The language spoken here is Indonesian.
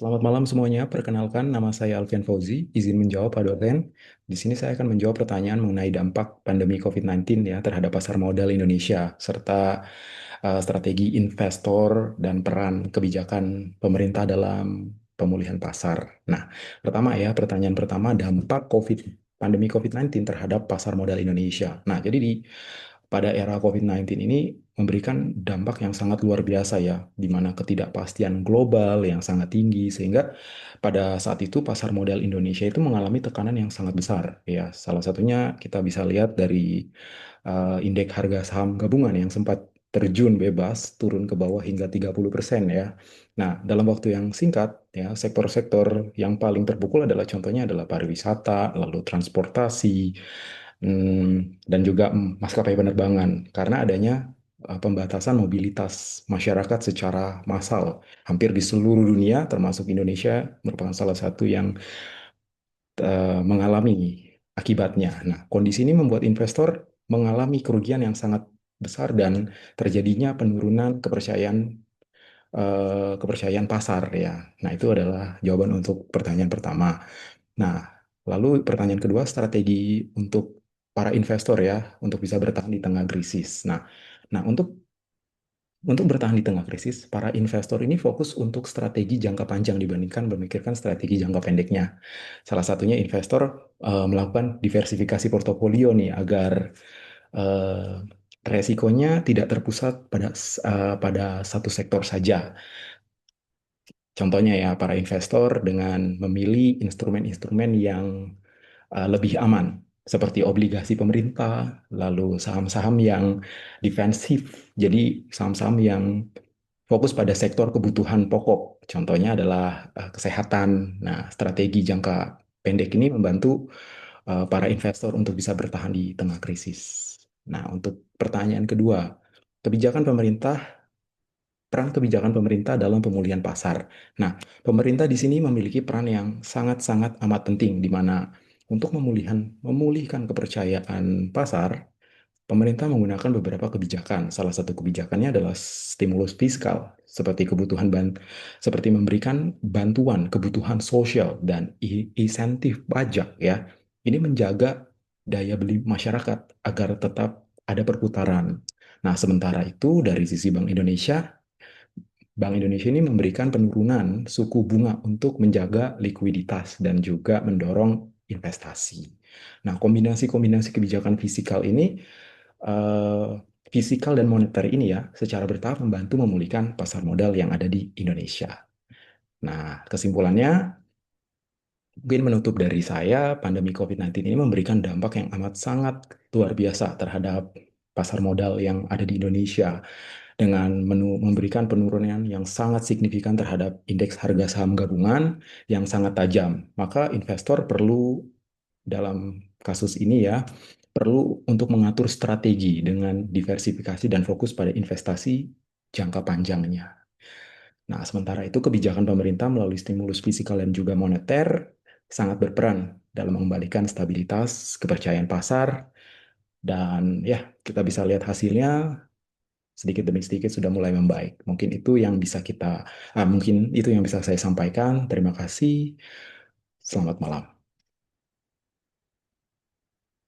Selamat malam semuanya. Perkenalkan, nama saya Alfian Fauzi. Izin menjawab, Pak Dosen. Di sini saya akan menjawab pertanyaan mengenai dampak pandemi COVID-19 ya terhadap pasar modal Indonesia, serta strategi investor dan peran kebijakan pemerintah dalam pemulihan pasar. Nah, pertama ya, pertanyaan pertama, dampak pandemi COVID-19 terhadap pasar modal Indonesia. Nah, jadi pada era COVID-19 ini memberikan dampak yang sangat luar biasa ya, di mana ketidakpastian global yang sangat tinggi, sehingga pada saat itu pasar modal Indonesia itu mengalami tekanan yang sangat besar ya. Salah satunya kita bisa lihat dari indeks harga saham gabungan yang sempat terjun bebas, turun ke bawah hingga 30% ya. Nah, dalam waktu yang singkat ya, sektor-sektor yang paling terpukul adalah contohnya adalah pariwisata, lalu transportasi, dan juga maskapai penerbangan karena adanya pembatasan mobilitas masyarakat secara massal hampir di seluruh dunia, termasuk Indonesia merupakan salah satu yang mengalami akibatnya. Nah, kondisi ini membuat investor mengalami kerugian yang sangat besar dan terjadinya penurunan kepercayaan pasar ya. Nah, itu adalah jawaban untuk pertanyaan pertama. Nah, lalu pertanyaan kedua, strategi untuk para investor ya, untuk bisa bertahan di tengah krisis. Nah, untuk bertahan di tengah krisis, para investor ini fokus untuk strategi jangka panjang dibandingkan memikirkan strategi jangka pendeknya. Salah satunya investor melakukan diversifikasi portofolio nih agar eh, resikonya tidak terpusat pada satu sektor saja. Contohnya ya, para investor dengan memilih instrumen-instrumen yang lebih aman, seperti obligasi pemerintah, lalu saham-saham yang defensif, jadi saham-saham yang fokus pada sektor kebutuhan pokok. Contohnya adalah kesehatan. Nah, strategi jangka pendek ini membantu para investor untuk bisa bertahan di tengah krisis. Nah, untuk pertanyaan kedua, kebijakan pemerintah peran kebijakan pemerintah dalam pemulihan pasar. Nah, pemerintah di sini memiliki peran yang sangat-sangat amat penting, di mana untuk memulihkan kepercayaan pasar, pemerintah menggunakan beberapa kebijakan. Salah satu kebijakannya adalah stimulus fiskal, seperti memberikan bantuan kebutuhan sosial dan insentif pajak ya. Ini menjaga daya beli masyarakat agar tetap ada perputaran. Nah, sementara itu dari sisi Bank Indonesia ini memberikan penurunan suku bunga untuk menjaga likuiditas dan juga mendorong investasi. Nah, kombinasi-kombinasi kebijakan eh, fisikal dan moneter ini ya, secara bertahap membantu memulihkan pasar modal yang ada di Indonesia. Nah, kesimpulannya, mungkin menutup dari saya, pandemi COVID-19 ini memberikan dampak yang amat sangat luar biasa terhadap pasar modal yang ada di Indonesia dengan memberikan penurunan yang sangat signifikan terhadap indeks harga saham gabungan yang sangat tajam. Maka investor perlu dalam kasus ini ya, perlu untuk mengatur strategi dengan diversifikasi dan fokus pada investasi jangka panjangnya. Nah, sementara itu kebijakan pemerintah melalui stimulus fiskal dan juga moneter sangat berperan dalam mengembalikan stabilitas, kepercayaan pasar, dan ya kita bisa lihat hasilnya sedikit demi sedikit sudah mulai membaik. Mungkin itu yang bisa saya sampaikan. Terima kasih. Selamat malam.